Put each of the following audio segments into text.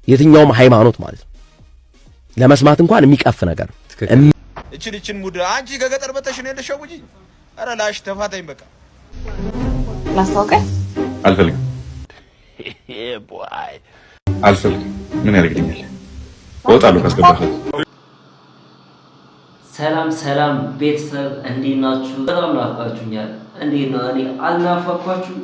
የትኛውም ሃይማኖት ማለት ነው ለመስማት እንኳን የሚቀፍ ነገር እቺን ሙድ አንቺ ከገጠር በተሽ ነው ያለሽው እንጂ አረ ላሽ ተፋታኝ በቃ ማስታወቂያ አልፈልግም አልፈልግም ምን ያደርግልኛል ወጣሉ ካስገባሽ ሰላም ቤተሰብ እንዴት ናችሁ? በጣም ናፍቃችሁኛል። እንዴት ነው? እኔ አልናፈቅኳችሁ?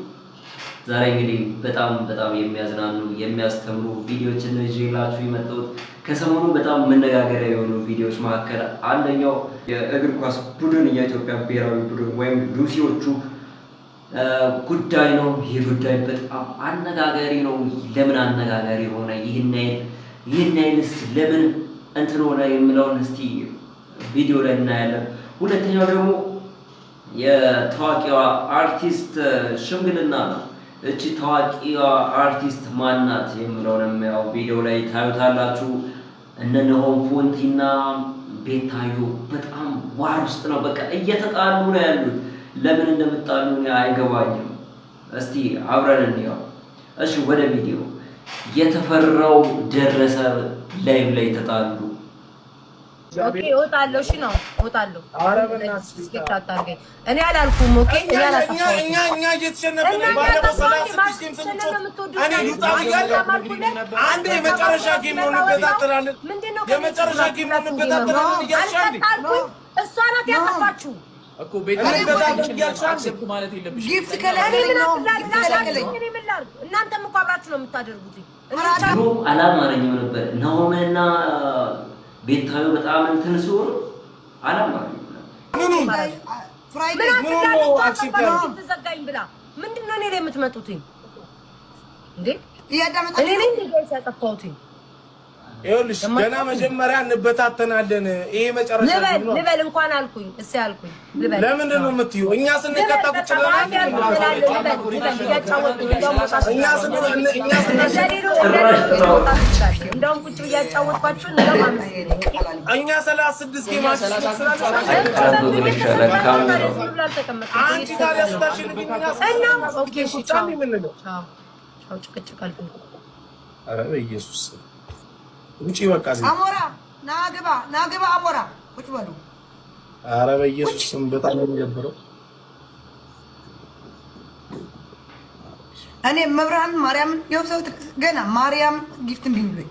ዛሬ እንግዲህ በጣም የሚያዝናኑ የሚያስተምሩ ቪዲዮዎችን ነው ይዤላችሁ የመጣሁት። ከሰሞኑ በጣም መነጋገሪያ የሆኑ ቪዲዮዎች መካከል አንደኛው የእግር ኳስ ቡድን የኢትዮጵያ ብሔራዊ ቡድን ወይም ሉሲዎቹ ጉዳይ ነው። ይህ ጉዳይ በጣም አነጋጋሪ ነው። ለምን አነጋጋሪ ሆነ? ይህን አይልስ ለምን እንትን ሆነ የሚለውን እስቲ ቪዲዮ ላይ እናያለን። ሁለተኛው ደግሞ የታዋቂዋ አርቲስት ሽምግልና ነው። እቺ ታዋቂዋ አርቲስት ማናት የሚለውንም ያው ቪዲዮ ላይ ታዩታላችሁ። እነ ነሆም ፎንቲና ቤታዮ በጣም ዋር ውስጥ ነው። በቃ እየተጣሉ ነው ያሉት። ለምን እንደምጣሉ አይገባኝም። እስቲ አብረን እንየው። እሺ ወደ ቪዲዮ። የተፈራው ደረሰ ላይቭ ላይ ተጣሉ። ኦኬ እወጣለሁ። እሺ ነው እወጣለሁ። ኧረ በእናትሽ አታርገኝ። እኔ አላልኩም። ኦኬ እኔ አላልኩም። እኛ እየተሸነፈን ባለፈው 36 ጌም ስንጮት እኔ ልውጣ ብያለሁ። አንዴ የመጨረሻ ጌም ነው እንበታተናለን። የመጨረሻ ጌም ነው እንበታተናለን እያልሻል እሷ ናት ያጠፋችሁ እኮ ቤት አክሰፕት ማለት የለብሽ። ጊፍት ከለኔ ነው እናንተም እኮ አብራችሁ ነው የምታደርጉት። እኔ አላማረኝም ነበር ነሆምና ቤታዩ በጣም እንትን ሲሆኑ አላማረኝም ነበር። ፍራይዴ ምንድነው አክሰፕት ተዘጋኝ ብላ ምንድነው እኔ ላይ የምትመጡት እንዴ? እያዳመጣችሁ እኔ ነኝ እንዴ ያጠፋሁት? ይኸውልሽ ገና መጀመሪያ እንበታተናለን። ይሄ መጨረሻ ነው። ልበል እንኳን አልኩኝ እሺ አልኩኝ። ልበል ለምንድን ነው የምትዩ? እኛ ስንቀጣ ቁጭ ብለናል። እንደውም ቁጭ ብያጫወትኳችሁ እንደውም እኛ 36 ጌም አንቺ ታዲያ ስታሽልብኝ እና ኦኬ እሺ ቻው ቻው ጭቅጭቅ አልኩኝ። ኧረ በኢየሱስ ውጪ በቃ እዚህ አሞራ ናግባ አሞራ ቁጭ በሉ። ኧረ በኢየሱስ ስም በጣም ነው የሚደብረው። እኔ መብርሃን ማርያም የወሰው ገና ማርያም ጊፍት እንዲብሉኝ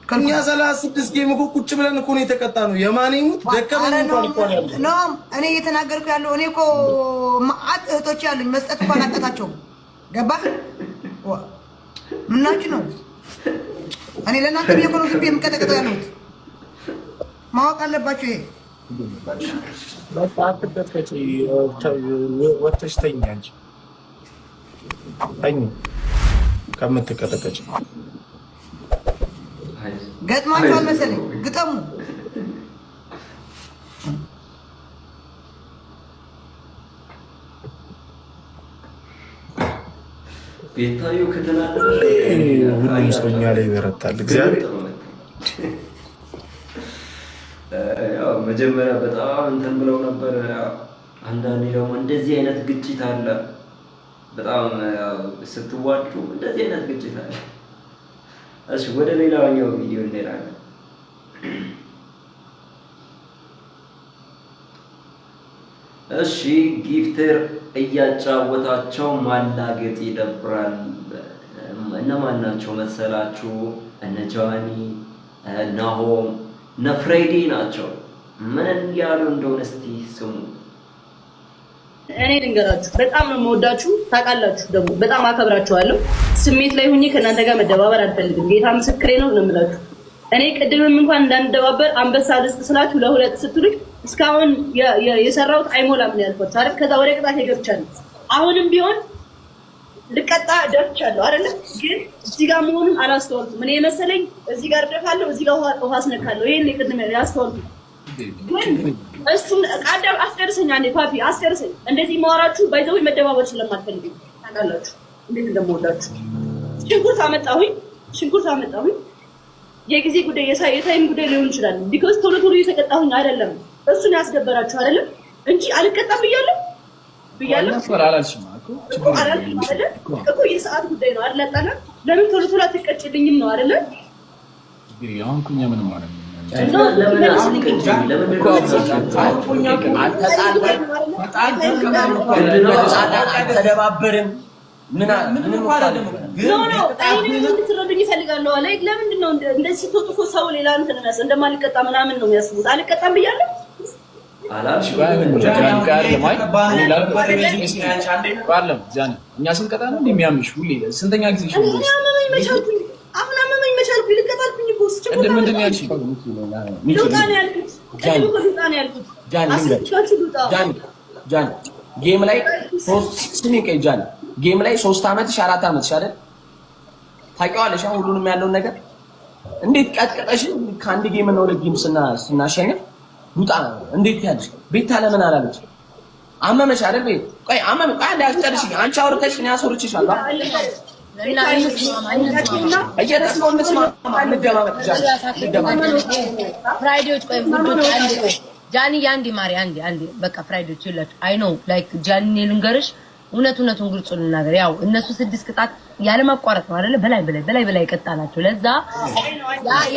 ከኛ 36 ጌም እኮ ቁጭ ብለን እኮ ነው የተቀጣነው። የማን ይሙት ደከመኝ እንኳን እኮ ነው እኔ እየተናገርኩ ያለው። እኔ እኮ ማአት እህቶች ያሉኝ መስጠት እንኳን አቃታቸው። ገባህ? ምናችሁ ነው እኔ ለእናንተ ቢሆን ዝም ብዬ የምቀጠቅጠው ያለሁት ማወቅ አለባችሁ። ይሄ በቃ አትበጥበጪ፣ ወጥተሽ ተኝ አንቺ ተኝ ከምትቀጠቀጪ። ገጥማችኋል መሰለኝ ግጠሙ። ቤታዩ ከተናደደ ሁሉም ሰውኛ ላይ ይበረታል። እግዚአብሔር ያው መጀመሪያ በጣም እንትን ብለው ነበር። አንዳንዴ ደግሞ እንደዚህ አይነት ግጭት አለ። በጣም ስትዋጩ እንደዚህ አይነት ግጭት አለ። እሺ ወደ ሌላኛው ቪዲዮ እንሄዳለን። እሺ ጊፍተር እያጫወታቸው ማላገጥ ይደብራል። እነማን ናቸው መሰላችሁ? እነ ጃኒ፣ ናሆም፣ ነፍሬዲ ናቸው። ምን ያሉ እንደሆነ እስቲ ስሙ። እኔ ልንገራችሁ፣ በጣም ነው የምወዳችሁ ታውቃላችሁ። ደግሞ በጣም አከብራችኋለሁ። ስሜት ላይ ሁኚ ከእናንተ ጋር መደባበር አልፈልግም። ጌታ ምስክሬ ነው ነው የምላችሁ። እኔ ቅድምም እንኳን እንዳንደባበር አንበሳ ልስጥ ስላችሁ ለሁለት ስትሉኝ እስካሁን የሰራሁት አይሞላም ነው ያልኳችሁ አይደል? ከዛ ወደ ቅጣት ገብቻለሁ። አሁንም ቢሆን ልቀጣ ደፍቻለሁ አይደል? ግን እዚህ ጋር መሆኑን አላስተዋልኩም። እኔ መሰለኝ እዚህ ጋር ደፋለሁ፣ እዚህ ጋር ውሃ አስነካለሁ። ይሄን ቅድም ያስተዋልኩት ግን እሱን ቃዳም አስደርሰኝ። አንዴ ፓፒ አስደርሰኝ። እንደዚህ ማወራችሁ ባይዘው መደባበር ስለማትፈልጉ ታውቃላችሁ እንዴት እንደምወዳችሁ። ሽንኩርት አመጣሁኝ። የጊዜ ጉዳይ የታይም ጉዳይ ሊሆን ይችላል። ቢኮዝ ቶሎ እየተቀጣሁኝ አይደለም። እሱን ያስገበራችሁ አይደለም እንጂ አልቀጣም ብያለሁ አላልሽም እኮ የሰዓት ጉዳይ ነው አይደል? ለምን ቶሎ ቶሎ አትቀጭልኝም ነው አይደለ? እንግዲህ አሁን ኩኛ ምንም ማለት ነው። ተደባበርን ምንም አይደለም። እንድትረዱኝ ይፈልጋለሁ። ለምንድን ነው እንደዚህ ስትወጡ እኮ ሰው ሌላ እንትን እንደማልቀጣ ምናምን ነው የሚያስቡት። አልቀጣም ብያለሁ። እኛ ስንቀጣ ነው የሚያምሽ ሁሌ ስንተኛ ጊዜ አሁን አመመኝ መቻልኩ ልቀጣልኩኝ እኮ ምንድን ነው ያልሽኝ? ጃን ጌም ላይ 3 ዓመትሽ 4 ዓመትሽ አይደል? ታውቂዋለሽ ሁሉንም ያለውን ነገር እንዴት ቀጥቀጠሽ ከአንድ ጌም ነው ለጌም ስናሸንፍ ዱጣ እንዴት ያለሽ ቤታ ለምን አላለች? አመመሽ አይደል? ቤት ቆይ አመመ ቆይ አንድ አስጨርሽ አንቺ አውርተሽ እኔ አስወርችሻለሁ። ፍራይዴዎች ቆይ ውዶች ጃኒ ያንዲ ማሪ አንዲ በቃ ፍራይዴዎች ይላችሁ አይ ኖ ላይክ ጃኒ ልንገርሽ እውነቱን ግልጹ ልናገር ያው እነሱ 6 ቅጣት ያለ ማቋረጥ ነው አይደለ በላይ ቀጣላቸው ለዛ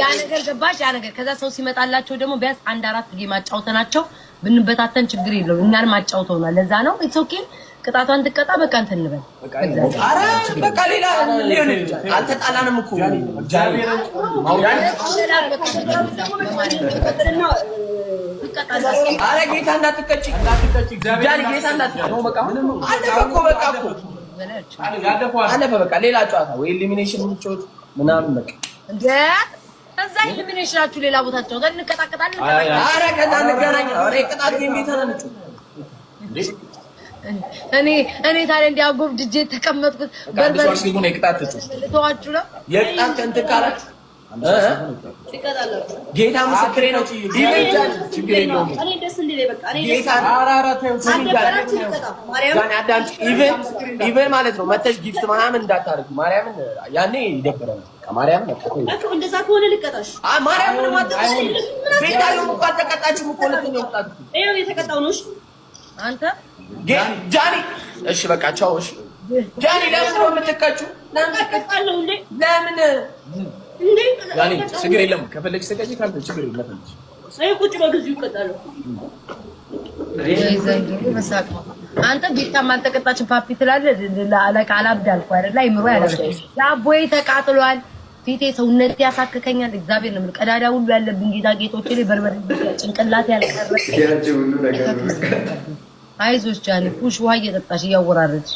ያ ነገር ገባሽ ያ ነገር ከዛ ሰው ሲመጣላቸው ደግሞ ቢያንስ 1-4 ጌም አጫውተናቸው ብንበታተን ችግር የለውም እኛን ማጫውተውናል ለዛ ነው ኢትስ ኦኬ ቅጣቷን ትቀጣ በቃ እንትን እንበል አረ በቃ ሌላ ሊሆን ይችላል አልተጣላንም እኮ አረ ጌታ እንዳትቀጭ ጃኒ ጌታ እንዳትቀጭ ነው በቃ አለፈ በቃ ሌላ ጨዋታ ወይ ኤሊሚኔሽን እንጫወት ምናምን በቃ እንዴ እዛ ኤሊሚኔሽናችሁ ሌላ ቦታ ተጫውተን እንቀጣቀጣለን አረ ከዛ እንገናኝ አረ ቅጣት ጌም ቤት አለች እኔ ታዲያ እንዲያጎብ ድጄ ተቀመጥኩት በርበሬ ሲሆን የቅጣት ተዋችሁ ነው የቅጣት ከንት ካላች ጌታ ምስክሬ ነው ይበጃል ችግር የለውም እኔ ደስ እንዲለኝ በቃ እኔ ጌታ ኢቨን ማለት ነው መተሽ ጊፍት ምናምን እንዳታረጊ ማርያምን ያኔ ይደብራል ማርያም እኮ እንደዛ ከሆነ ልቀጣሽ ማርያምን ማተሽ ቤታ ነው እኮ አልተቀጣችም እኮ ለተኛ ወጣት ይሄው የተቀጣው ነው እሺ አንተ ጃኒ እሺ በቃ ቻው እሺ ጃኒ ለምን ነው የምትቀጩው ለምን ተቀጣለው እንዴ ለምን እንዴ ያኔ ችግር የለም ከፈለግሽ ተቀጪ ካልተ ችግር የለም አይ ቁጭ በግዙ ይቀጣሉ አንተ ቤታ ማልተቀጣችን ፓፒ ትላለህ ለአለቃ አላብድ አልኩ አይደል አይምሮ ያለ ዳቦዬ ተቃጥሏል ፊቴ ሰውነት ያሳከከኛል እግዚአብሔር ነው ቀዳዳ ሁሉ ያለብኝ ጌጣጌጦቼ ላይ በርበሬ ጭንቅላት ያልቀረ ያቺ ሁሉ ነገር አይዞሽ ጃኒ ፑሽ ውሃ እየጠጣሽ እያወራረች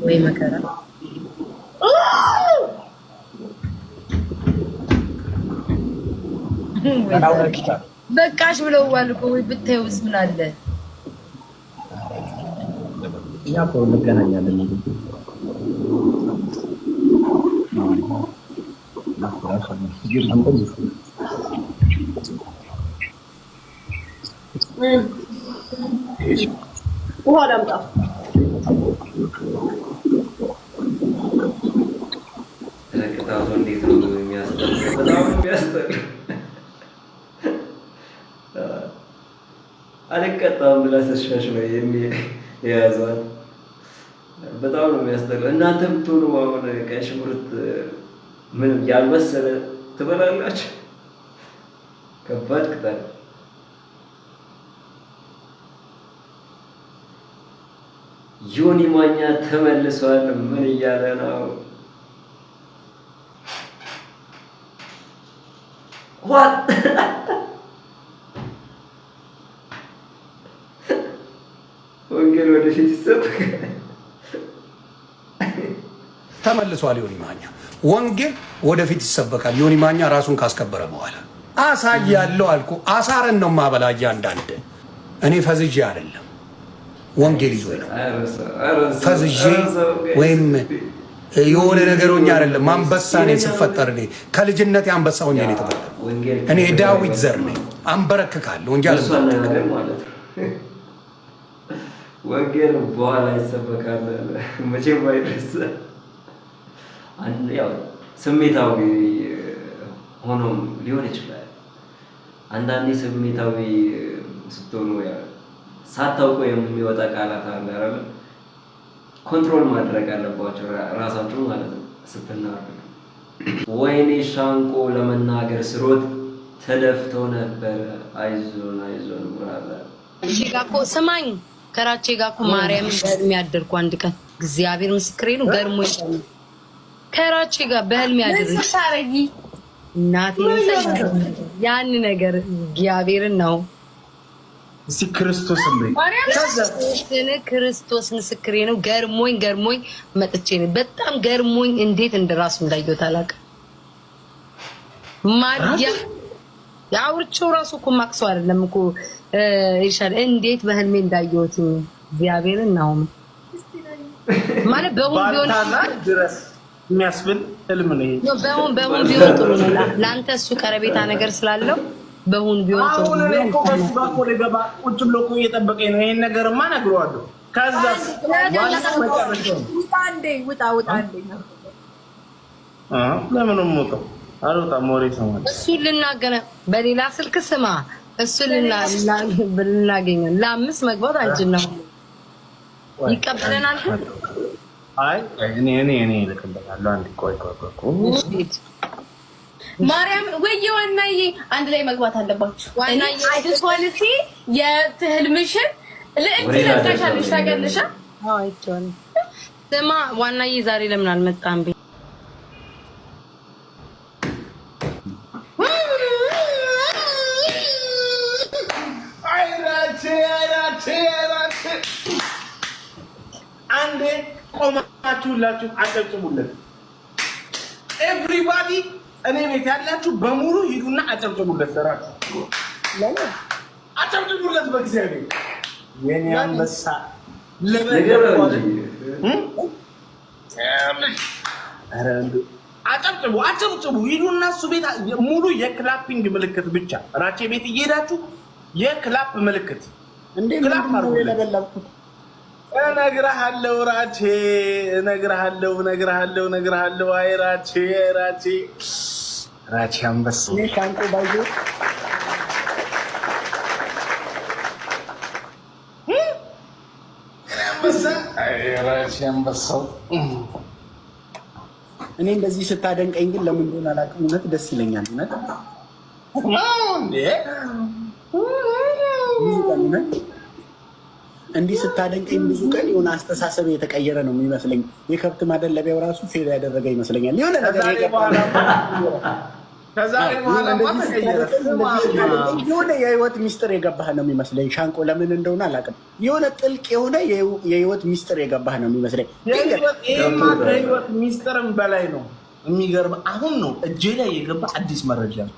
ወይ መከራ በቃሽ ብለውዋል እኮ ወይ ብታዩስ ምን አለ እኛ እኮ እንገናኛለን ውሃ ላምጣ ረክታው እንዴት ነው የሚያስጠላ በጣም የሚያስጠላ አልቀጣም ብላ ተሽፋሽ ነው የያዘዋል በጣም ነው የሚያስጠላ እናንተ ብትሆኑ አሁን ቀይ ሽንኩርት ምን ያልበሰለ ትበላላችሁ ከባድ ቅጣት ዮኒ ማኛ ተመልሷል ምን እያለ ነው what ወንጌል ወደፊት ይሰበካል ተመልሷል ዮኒ ማኛ ወንጌል ወደፊት ይሰበካል ዮኒ ማኛ ራሱን ካስከበረ በኋላ አሳያለሁ አልኩ አሳረን ነው ማበላያ አንዳንድ እኔ ፈዝጄ አይደለም ወንጌል ይዞ ነው ፈዝጄ ወይም የሆነ ነገሮኛ አይደለም አንበሳ ነኝ ስፈጠር እኔ ከልጅነት አንበሳ ሆኜ ነው የተፈጠረው እኔ ዳዊት ዘር ነኝ አንበረክካለሁ ወንጌል ማለት ወንጌል በኋላ ይሰበካል መቼም አይደርስ አንድ ያው ስሜታዊ ሆኖም ሊሆን ይችላል አንዳንዴ ስሜታዊ ስትሆኑ ያ ሳታውቁ የሚወጣ ቃላት አለ አይደል ኮንትሮል ማድረግ አለባቸው ራሳቸው ማለት ነው ስትናገሩ። ወይኔ ሻንቆ ለመናገር ስሮጥ ተደፍተው ነበር። አይዞን አይዞን ብራዘር። እሺ ጋኮ ስማኝ፣ ከራቼ ጋኮ ማርያም በህልሜ ያደርኩ አንድ ቀን እግዚአብሔር ምስክሬ ነው። ገርሞ ይታል ከራቼ ጋር በህልሜ ያደርኩ ታረጊ እናቴ ያን ነገር እግዚአብሔርን ነው እዚህ ክርስቶስ ክርስቶስ ምስክሬ ነው። ገርሞኝ መጥቼ ነው በጣም ገርሞኝ እንዴት እንደራሱ እንዳየሁት አላውቅም። ማዲያ ያውርቸው ራሱ እኮ ማክሰው አይደለም እኮ ይሻል እንዴት በህልሜ እንዳየሁት እግዚአብሔርን ነው ማለት በሁን ቢሆን ድረስ የሚያስብል ህልም ነው ይሄ። በሁን ቢሆን ጥሩ ነው ለአንተ እሱ ቀረቤታ ነገር ስላለው በሁን ቢሆን ጥሩ ነው። አሁን እኮ በሱ ጋር ለገባ ቁጭ ብሎ እኮ እየጠበቀኝ ነው። ይሄን ነገርማ ነግረዋለሁ። ከዛ ውጣ አንዴ ለምን ሞተው አልወጣም። ወሬ ሰማል እሱ ልናገነ በሌላ ስልክ ስማ እሱ ልናገኘ ለአምስት መግባት አንችል ነው ይቀበለናል። አይ እኔ ልከበታለሁ። አንዴ ቆይ ማርያም ወይ ዋናዬ አንድ ላይ መግባት አለባችሁ። ዋናዬ አይተሽዋልሲ የህልምሽን ለእንት ለካሻለሽ ታገለሻ። አይ ቶን ስማ ዋናዬ ዛሬ ለምን አልመጣም? አንዴ ቆማችሁላችሁ አጨብጭቡለት። ኤቭሪባዲ እኔ ቤት ያላችሁ በሙሉ ሂዱና አጨብጭቡለት። ሰራችሁ አጨብጭቡለት። በእግዚአብሔር የኔ አንበሳ አጨብጭቡ። ሂዱና እሱ ቤት ሙሉ የክላፒንግ ምልክት ብቻ ራቼ ቤት እየሄዳችሁ የክላፕ ምልክት ክላፕ ነው የለበለብኩት። እነግርሃለሁ ራቼ እነግርሃለሁ። አይ ራቼ አንበሳ ሻንቆ ባይዞ ራቼ አንበሳው። እኔ እንደዚህ ስታደንቀኝ ግን ለምን እንደሆነ አላውቅም። እውነት ደስ ይለኛል። እውነት እንዲህ ስታደንቀኝ ብዙ ቀን የሆነ አስተሳሰብ የተቀየረ ነው የሚመስለኝ። የከብት ማደለቢያው ራሱ ፌል ያደረገ ይመስለኛል። የሆነ ነገር የሆነ የህይወት ሚስጥር የገባህ ነው የሚመስለኝ። ሻንቆ ለምን እንደሆነ አላውቅም። የሆነ ጥልቅ የሆነ የህይወት ሚስጥር የገባህ ነው የሚመስለኝ። ከህይወት ሚስጥርም በላይ ነው። የሚገርም አሁን ነው እጄ ላይ የገባ አዲስ መረጃ ነው።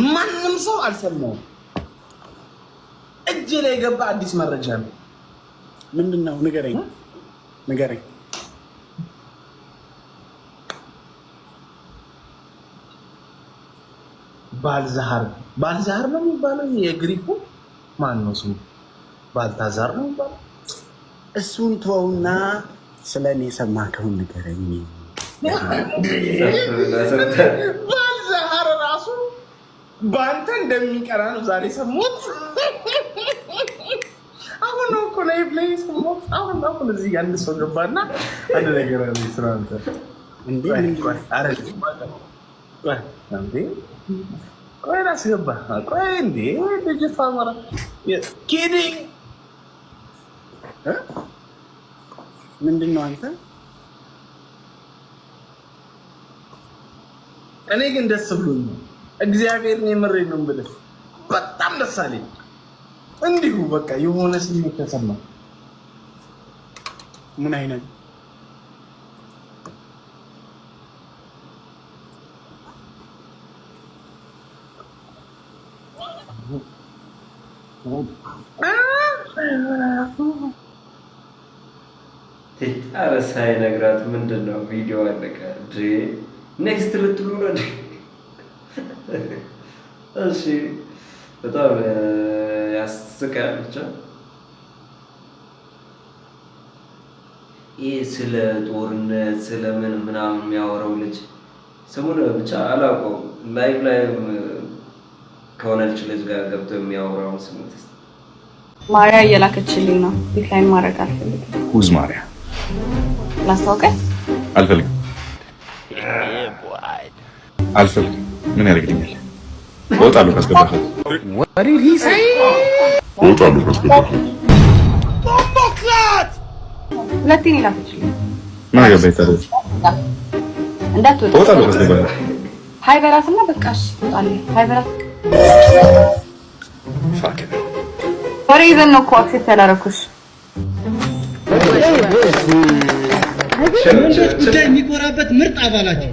ማንም ሰው አልሰማውም። እጄ ላይ የገባ አዲስ መረጃ ነው። ምንድን ነው? ንገረኝ። ባልዛሃር ነው የሚባለው። የግሪኩ ማን ነው ስሙ? ባልታዛር ነው የሚባለው። እሱን ተወውና ስለ እኔ የሰማከውን ንገረኝ። ባልዛሃር ራሱ በአንተ እንደሚቀራ ነው ዛሬ ሰሞት። አሁን ነው እኮ ላይ ብላይ ሰሞት። አሁን እዚህ አንድ ሰው ገባና አንድ ነገር አለ ስራንተ እንዴ ቆይ ላስገባ። ቆይ እንዴ ልጅቷ ማራ ኪዲንግ ምንድን ነው አንተ? እኔ ግን ደስ ብሎኝ ነው እግዚአብሔርን የምሬን ነው የምልህ። በጣም ደስ አለኝ። እንዲሁ በቃ የሆነ ስሜት ተሰማ። ምን አይነት? ትታረሳ ይነግራት ምንድነው? ቪዲዮ አለቀ። ኔክስት ልትሉ ነው? እሺ በጣም ያስቃል። ብቻ ይህ ስለ ጦርነት ስለምን ምናምን የሚያወራው ልጅ ስሙን ብቻ አላውቀውም። ላይቭ ላይ ከሆነች ልጅ ጋር ገብቶ የሚያወራውን ስሙት። ማርያ እየላከችልኝ ነው። ዲክላይን ማድረግ አልፈልግም። ሁዝ ማርያ ማስታወቂያ አልፈልግም አልፈልግም። ምን ያደርግልኛል? እወጣለሁ ካስገባሻት። እወጣለሁ ካስገባሻት። ሁለቴን ይላክልኝ። ምን አገባኝ ታዲያ? እንዳትወጣ። እወጣለሁ ካስገባሻት። ሀይ በላትና በቃሽ። እወጣለሁ። ሀይ በላት። ወሬ ይዘን ነው እኮ አክሴፕት ያላደረኩሽ። ጉዳይ የሚኮራበት ምርጥ አባላቸው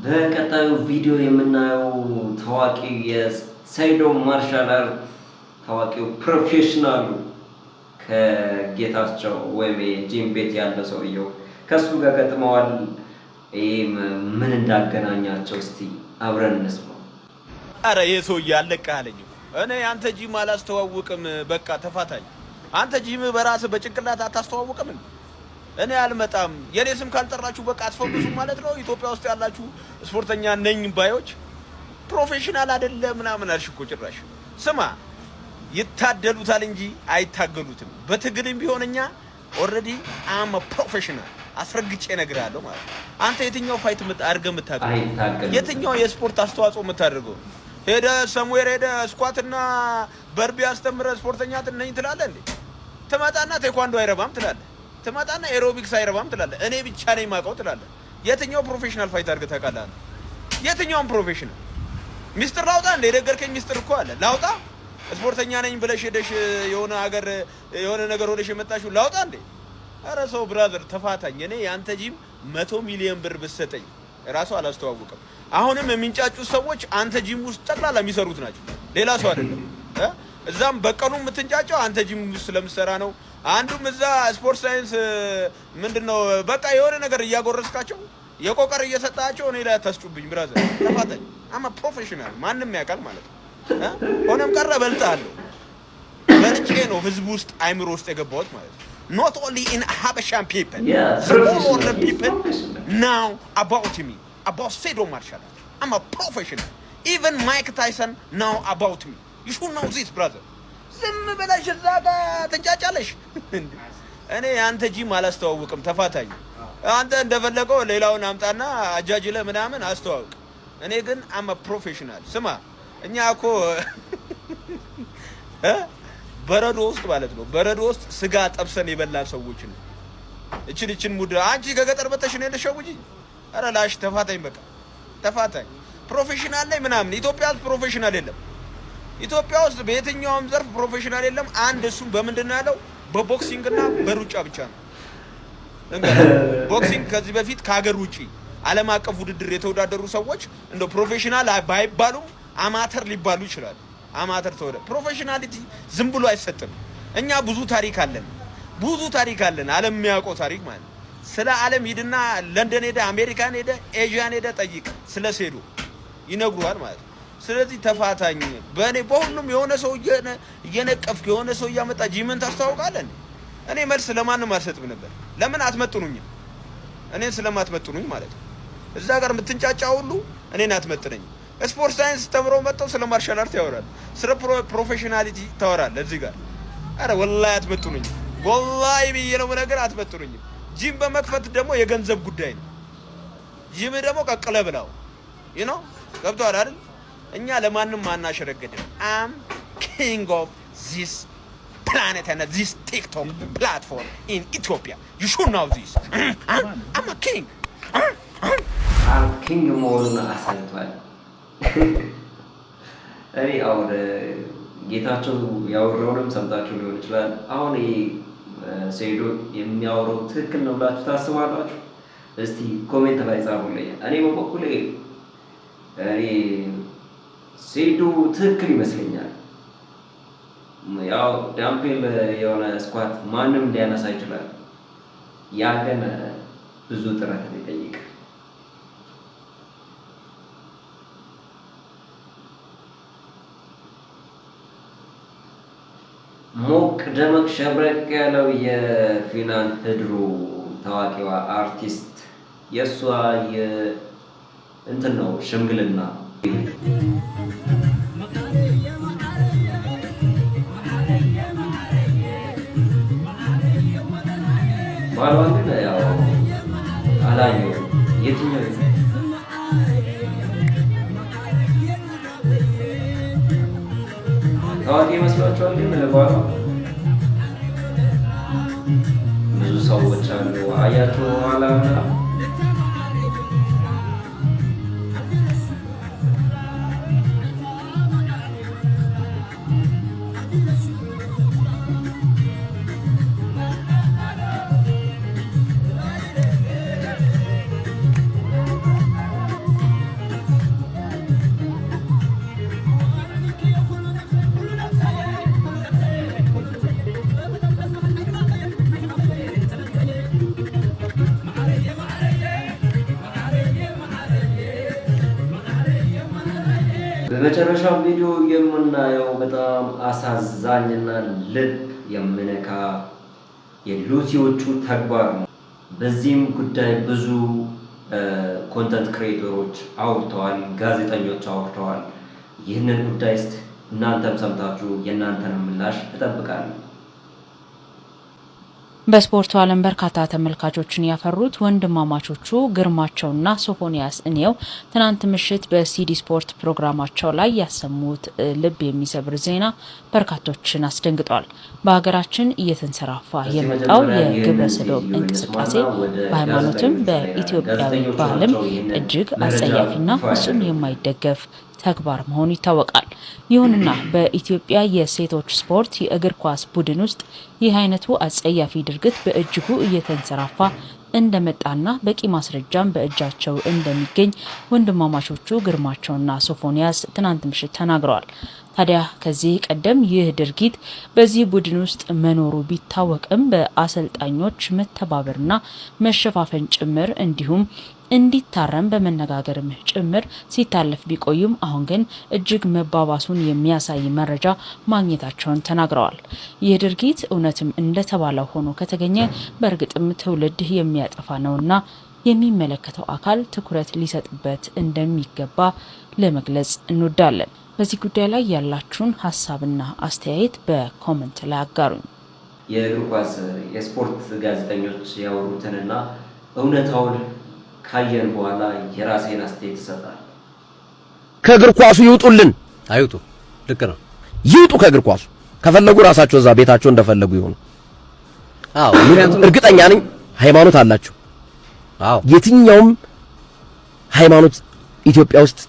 በቀጣዩ ቪዲዮ የምናየው ታዋቂው የሰይዶ ማርሻል አርት ታዋቂው ፕሮፌሽናሉ ከጌታቸው ወይም የጂም ቤት ያለ ሰውየው ከሱ ጋር ገጥመዋል። ምን እንዳገናኛቸው እስቲ አብረን እንስማው። አረ የሰውዬ አለቀሃለኝ። እኔ አንተ ጂም አላስተዋውቅም፣ በቃ ተፋታኝ። አንተ ጂም በራስህ በጭንቅላት አታስተዋውቅም። እኔ አልመጣም። የኔ ስም ካልጠራችሁ በቃ አትፈምሱም ማለት ነው። ኢትዮጵያ ውስጥ ያላችሁ ስፖርተኛ ነኝ ባዮች ፕሮፌሽናል አይደለ ምናምን አልሽ እኮ ጭራሽ። ስማ ይታደሉታል እንጂ አይታገሉትም። በትግልም ቢሆን እኛ ኦልሬዲ አም ፕሮፌሽናል አስረግጬ እነግርሃለሁ ማለት ነው። አንተ የትኛው ፋይት አድርገህ የምታውቀው? የትኛው የስፖርት አስተዋጽኦ የምታደርገው? ሄደ ሰምዌር ሄደ ስኳትና በርቢ አስተምረህ ስፖርተኛ ነኝ ትላለህ እንዴ? ትመጣና ቴኳንዶ አይረባም ትላለህ። ትመጣና ኤሮቢክስ አይረባም ትላለህ። እኔ ብቻ ነኝ የማውቀው ትላለህ። የትኛው ፕሮፌሽናል ፋይት አድርገህ ታውቃለህ? የትኛውም ፕሮፌሽናል ሚስጥር ላውጣ እንደ የነገርከኝ ሚስጥር እኮ አለ። ላውጣ ስፖርተኛ ነኝ ብለሽ ሄደሽ የሆነ ሀገር የሆነ ነገር ሆነሽ የመጣሽው ላውጣ እንዴ? ኧረ ሰው ብራዘር ተፋታኝ። እኔ ያንተ ጂም 100 ሚሊዮን ብር ብትሰጠኝ ራሱ አላስተዋውቅም። አሁንም የሚንጫጩ ሰዎች አንተ ጂም ውስጥ ጠቅላላ የሚሰሩት ናቸው፣ ሌላ ሰው አይደለም። እዛም በቀኑ የምትንጫጫው አንተ ጂም ውስጥ ስለምትሰራ ነው። አንዱም እዛ ስፖርት ሳይንስ ምንድነው በቃ የሆነ ነገር እያጎረስካቸው የቆቀር እየሰጣቸው እኔ ላይ አታስጩብኝ ብራዘር፣ ተፋታኝ። አማ ፕሮፌሽናል ማንም ያውቃል ማለት ነው። ሆነም ቀረ በልጣለሁ። በልጬ ነው ህዝብ ውስጥ አይምሮ ውስጥ የገባሁት ማለት ነው። Not only in Habeshan people, all other people now about me, about Saido Marshall. I'm a professional. Even Mike Tyson now about me. You should know this, brother. ዝም ብለሽ እዛ ጋር ትንጫጫለሽ። እኔ አንተ ጂም አላስተዋውቅም፣ ተፋታኝ። አንተ እንደፈለገው ሌላውን አምጣና አጃጅለህ ምናምን አስተዋውቅ። እኔ ግን አም ፕሮፌሽናል። ስማ እኛ እኮ በረዶ ውስጥ ማለት ነው በረዶ ውስጥ ስጋ ጠብሰን የበላን ሰዎች ነው። እችን ሙድ አንቺ ከገጠር መተሽ ነው የለሽው እንጂ ኧረ ላሽ ተፋታኝ፣ በቃ ተፋታኝ። ፕሮፌሽናል ላይ ምናምን ኢትዮጵያ ውስጥ ፕሮፌሽናል የለም። ኢትዮጵያ ውስጥ በየትኛውም ዘርፍ ፕሮፌሽናል የለም። አንድ እሱም በምንድነው ያለው? በቦክሲንግ እና በሩጫ ብቻ ነው። ቦክሲንግ ከዚህ በፊት ከሀገር ውጪ ዓለም አቀፍ ውድድር የተወዳደሩ ሰዎች እንደ ፕሮፌሽናል ባይባሉም አማተር ሊባሉ ይችላሉ። አማተር ተወደ ፕሮፌሽናሊቲ ዝም ብሎ አይሰጥም። እኛ ብዙ ታሪክ አለን፣ ዓለም የሚያውቀው ታሪክ ማለት ነው። ስለ ዓለም ሂድና ለንደን ሄደ፣ አሜሪካን ሄደ፣ ኤዥያን ሄደ ጠይቅ፣ ስለ ሴዶ ይነግሩሃል ማለት ነው። ስለዚህ ተፋታኝ። በእኔ በሁሉም የሆነ ሰው እየነቀፍክ የሆነ ሰው እያመጣ ጂምን ታስተዋውቃለህ። እኔ መልስ ለማንም አልሰጥም ነበር። ለምን አትመጥኑኝም? እኔን ስለማትመጥኑኝ ማለት ነው። እዛ ጋር የምትንጫጫ ሁሉ እኔን አትመጥነኝም። ስፖርት ሳይንስ ተምረው መጥተው ስለ ማርሻል አርት ያወራል፣ ስለ ፕሮፌሽናሊቲ ታወራለህ እዚህ ጋር። አረ ወላሂ አትመጥኑኝም፣ ወላሂ ብዬ ነው ነገር አትመጥኑኝም። ጂም በመክፈት ደግሞ የገንዘብ ጉዳይ ነው። ጂም ደግሞ ቀቅለ ብላው ገብቶሃል አይደል? እኛ ለማንም አናሸረገድም። አም ኪንግ ኦፍ ዚስ planet and this TikTok platform in Ethiopia. You should know this. I'm a king. I'm king መሆኑን አሳይቷል። እኔ አሁን ጌታቸው ያወራውንም ሰምታችሁ ሊሆን ይችላል። አሁን ሰይዶ የሚያወራው ትክክል ነው ብላችሁ ታስባላችሁ? እስቲ ኮሜንት ላይ ጻፉልኝ። እኔ በበኩሌ ሰይዶ ትክክል ይመስለኛል። ያው ዳምፔል የሆነ ስኳት ማንም ሊያነሳ ይችላል። ያ ግን ብዙ ጥረት ይጠይቃል። ሞቅ ደመቅ ሸብረቅ ያለው የፊናን ህድሩ ታዋቂዋ አርቲስት የሷ እንትን ነው ሽምግልና ባሏን ግን ያው አላየሁም። የትኛው ታዋቂ መስሏቸዋል? ግን ባሏ ብዙ ሰዎች አሉ አያቸው ኋላ በመጨረሻው ቪዲዮ የምናየው በጣም አሳዛኝና ልብ የሚነካ የሉሲዎቹ ተግባር ነው። በዚህም ጉዳይ ብዙ ኮንተንት ክሬተሮች አውርተዋል፣ ጋዜጠኞች አውርተዋል። ይህንን ጉዳይ እናንተም ሰምታችሁ የእናንተን ምላሽ እጠብቃለሁ። በስፖርቱ ዓለም በርካታ ተመልካቾችን ያፈሩት ወንድማማቾቹ ግርማቸውና ሶፎንያስ እንየው ትናንት ምሽት በሲዲ ስፖርት ፕሮግራማቸው ላይ ያሰሙት ልብ የሚሰብር ዜና በርካቶችን አስደንግጧል። በሀገራችን እየተንሰራፋ የመጣው የግብረ ሰዶም እንቅስቃሴ በሃይማኖትም በኢትዮጵያዊ ባህልም እጅግ አጸያፊና ፍጹም የማይደገፍ ተግባር መሆኑ ይታወቃል። ይሁንና በኢትዮጵያ የሴቶች ስፖርት የእግር ኳስ ቡድን ውስጥ ይህ አይነቱ አጸያፊ ድርጊት በእጅጉ እየተንሰራፋ እንደመጣና በቂ ማስረጃም በእጃቸው እንደሚገኝ ወንድማማቾቹ ግርማቸውና ሶፎንያስ ትናንት ምሽት ተናግረዋል። ታዲያ ከዚህ ቀደም ይህ ድርጊት በዚህ ቡድን ውስጥ መኖሩ ቢታወቅም በአሰልጣኞች መተባበርና መሸፋፈን ጭምር እንዲሁም እንዲታረም በመነጋገርም ጭምር ሲታለፍ ቢቆዩም አሁን ግን እጅግ መባባሱን የሚያሳይ መረጃ ማግኘታቸውን ተናግረዋል። ይህ ድርጊት እውነትም እንደተባለው ሆኖ ከተገኘ በእርግጥም ትውልድ የሚያጠፋ ነውና የሚመለከተው አካል ትኩረት ሊሰጥበት እንደሚገባ ለመግለጽ እንወዳለን። በዚህ ጉዳይ ላይ ያላችሁን ሀሳብና አስተያየት በኮሜንት ላይ አጋሩኝ። የእግር ኳስ የስፖርት ጋዜጠኞች ያወሩትንና እውነታውን ካየን በኋላ የራሴን አስተያየት ይሰጣል። ከእግር ኳሱ ይውጡልን። አይውጡ፣ ልክ ነው። ይውጡ ከእግር ኳሱ። ከፈለጉ ራሳቸው እዛ ቤታቸው እንደፈለጉ ይሆኑ። አዎ፣ እርግጠኛ ነኝ ሃይማኖት አላቸው። አዎ፣ የትኛውም ሃይማኖት ኢትዮጵያ ውስጥ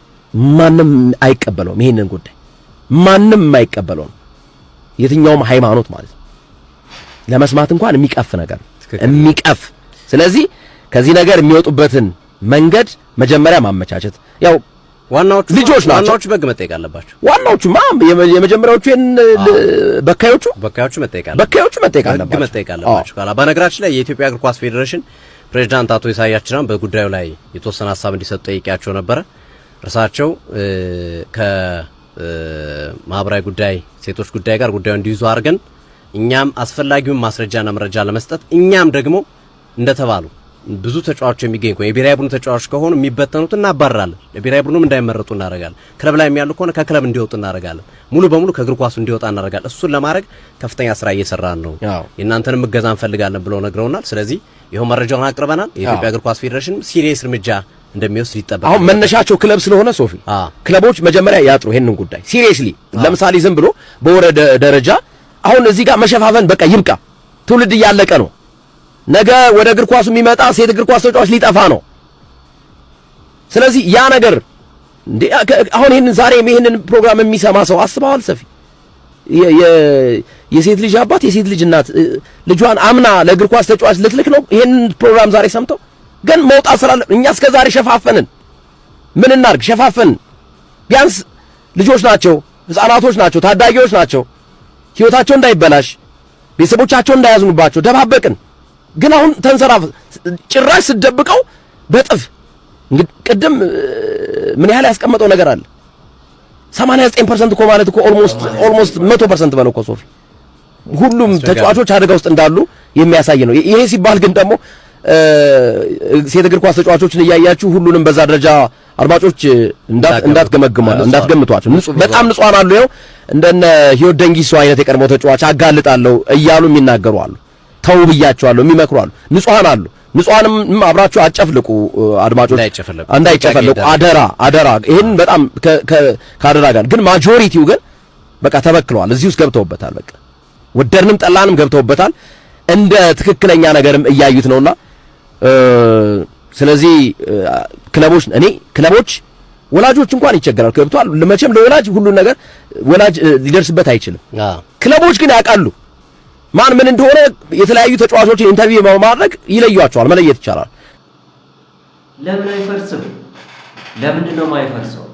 ማንም አይቀበለውም። ይሄንን ጉዳይ ማንም የማይቀበለው ነው። የትኛውም ሃይማኖት ማለት ነው። ለመስማት እንኳን የሚቀፍ ነገር የሚቀፍ። ስለዚህ ከዚህ ነገር የሚወጡበትን መንገድ መጀመሪያ ማመቻቸት። ያው ዋናዎቹ ልጆች ናቸው። ዋናዎቹ በግ መጠየቅ አለባቸው። ዋናዎቹ የመጀመሪያዎቹ በካዮቹ መጠየቅ አለባቸው። ካላ በነገራችን ላይ የኢትዮጵያ እግር ኳስ ፌዴሬሽን ፕሬዝዳንት አቶ ኢሳያስ ጅራን በጉዳዩ ላይ የተወሰነ ሀሳብ እንዲሰጡ ጠይቄያቸው ነበረ። እርሳቸው ከማህበራዊ ጉዳይ ሴቶች ጉዳይ ጋር ጉዳዩ እንዲይዙ አድርገን እኛም አስፈላጊውን ማስረጃና መረጃ ለመስጠት እኛም ደግሞ እንደተባሉ ብዙ ተጫዋቾች የሚገኝ ከሆነ የብሔራዊ ቡድን ተጫዋቾች ከሆኑ የሚበተኑት እናባራለን። ለብሔራዊ ቡድኑም እንዳይመረጡ እናደርጋለን። ክለብ ላይ የሚያሉ ከሆነ ከክለብ እንዲወጡ እናደርጋለን። ሙሉ በሙሉ ከእግር ኳሱ እንዲወጣ እናደርጋለን። እሱን ለማድረግ ከፍተኛ ስራ እየሰራን ነው። የእናንተንም እገዛ እንፈልጋለን ብለው ነግረውናል። ስለዚህ ይሄው መረጃውን አቅርበናል። የኢትዮጵያ እግር ኳስ ፌዴሬሽን ሲሪየስ እርምጃ እንደሚወስድ ይጠበቃል። አሁን መነሻቸው ክለብ ስለሆነ ሶፊ ክለቦች መጀመሪያ ያጥሩ ይሄንን ጉዳይ ሲሪየስሊ። ለምሳሌ ዝም ብሎ በወረደ ደረጃ አሁን እዚህ ጋር መሸፋፈን በቃ ይብቃ። ትውልድ እያለቀ ነው። ነገ ወደ እግር ኳሱ የሚመጣ ሴት እግር ኳስ ተጫዋች ሊጠፋ ነው። ስለዚህ ያ ነገር አሁን ይሄንን ፕሮግራም የሚሰማ ሰው አስበዋል? ሰፊ የሴት ልጅ አባት የሴት ልጅ እናት ልጇን አምና ለእግር ኳስ ተጫዋች ልትልክ ነው። ይሄንን ፕሮግራም ዛሬ ሰምተው ግን መውጣት ስላለ እኛ እስከዛሬ ሸፋፈንን። ምን እናርግ? ሸፋፈንን። ቢያንስ ልጆች ናቸው፣ ህፃናቶች ናቸው፣ ታዳጊዎች ናቸው። ህይወታቸው እንዳይበላሽ ቤተሰቦቻቸው እንዳያዝኑባቸው ደባበቅን። ግን አሁን ተንሰራፍ ጭራሽ ስደብቀው በጥፍ እንግዲህ ቅድም ምን ያህል ያስቀመጠው ነገር አለ። 89% እኮ ማለት እኮ ኦልሞስት 100% በለው እኮ ሶፊ ሁሉም ተጫዋቾች አደጋ ውስጥ እንዳሉ የሚያሳይ ነው። ይሄ ሲባል ግን ደግሞ ሴት እግር ኳስ ተጫዋቾችን እያያችሁ ሁሉንም በዛ ደረጃ አድማጮች እንዳትገምቷቸው። በጣም ንጹሃን አሉ። ይኸው እንደነ ህይወት ደንጊሶ አይነት የቀድሞ ተጫዋች አጋልጣለሁ እያሉ የሚናገሩ አሉ። ተው ብያቸዋለሁ የሚመክሩ አሉ። ንጹሃን አሉ። ንጹሃንም አብራችሁ አጨፍልቁ አድማጮች፣ እንዳይጨፈልቁ አደራ። ይሄን በጣም ከአደራ ጋር ግን ማጆሪቲው ግን በቃ ተበክለዋል። እዚህ ውስጥ ገብተውበታል። በቃ ወደድንም ጠላንም ገብተውበታል። እንደ ትክክለኛ ነገርም እያዩት ነውና ስለዚህ ክለቦች ወላጆች እንኳን ይቸገራሉ። ገብቷል። መቼም ለወላጅ ሁሉን ነገር ወላጅ ሊደርስበት አይችልም። ክለቦች ግን ያውቃሉ ማን ምን እንደሆነ። የተለያዩ ተጫዋቾችን ኢንተርቪው በማድረግ ይለዩዋቸዋል፣ መለየት ይቻላል። ለምን አይፈርስም? ለምንድን ነው የማይፈርሰው?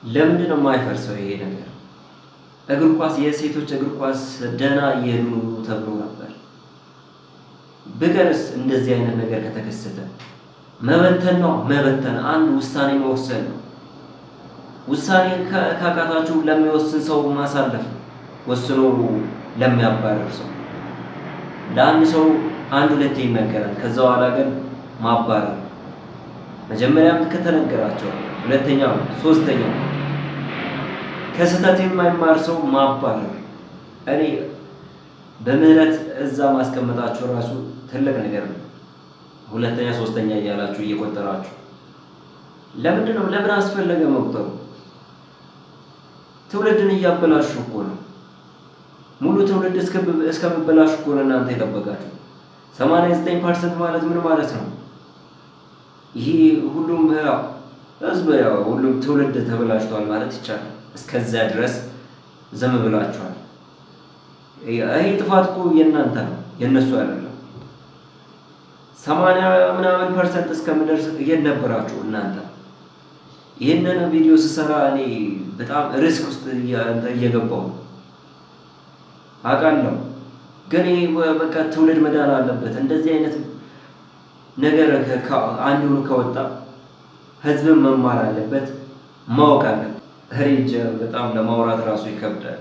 ለምንድን ነው የማይፈርሰው ይሄ ነገር? እግር ኳስ የሴቶች እግር ኳስ ደህና እየሄዱ ተብሎ ነበር። ብቀርስ እንደዚህ አይነት ነገር ከተከሰተ መበተን ነው። አንድ ውሳኔ መወሰን ነው። ውሳኔ ካቃታችሁ ለሚወስን ሰው ማሳለፍ ነው። ወስኖ ለሚያባረር ሰው ለአንድ ሰው አንድ ሁለቴ ይነገራል። ከዛ በኋላ ግን ማባረር መጀመሪያም ከተነገራቸው ሁለተኛው ሶስተኛው ከስተት የማይማር ሰው ማባረር። በምህረት እዛ ማስቀመጣችሁ ራሱ ትልቅ ነገር ነው። ሁለተኛ ሶስተኛ እያላችሁ እየቆጠራችሁ ለምን አስፈለገ መቁጠሩ? ትውልድን እያበላሹ እኮ ነው። ሙሉ ትውልድ እስከመበላሹ እኮ ነው እናንተ የጠበቃችሁ። 89% ማለት ምን ማለት ነው? ይሄ ሁሉም ህዝብ ሁሉም ትውልድ ተበላሽቷል ማለት ይቻላል። እስከዛ ድረስ ዘም ብላችኋል። ይሄ ጥፋት እኮ የእናንተ ነው የነሱ አይደለም። 80% እስከምደርስ እየነበራችሁ እናንተ። ይሄንን ቪዲዮ ስሰራ እኔ በጣም ሪስክ ውስጥ እየገባሁ አውቃለሁ። ግን በቃ ትውልድ መዳን አለበት። እንደዚህ አይነት ነገር አንዱ ከወጣ ህዝብን መማር አለበት፣ ማወቅ አለበት። በጣም ለማውራት ራሱ ይከብዳል።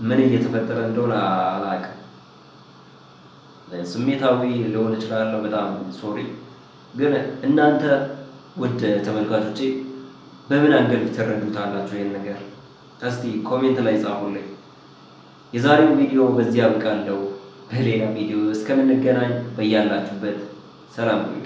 ምን እየተፈጠረ እንደሆነ አላውቅም። ስሜታዊ ሊሆን ይችላል። በጣም ሶሪ። ግን እናንተ ውድ ተመልካቾቼ በምን አንገል ትረዱታላችሁ ይሄን ነገር? እስቲ ኮሜንት ላይ ጻፉልኝ። የዛሬው ቪዲዮ በዚህ ያብቃለሁ። በሌላ ቪዲዮ እስከምንገናኝ በያላችሁበት ሰላም ሁኑ።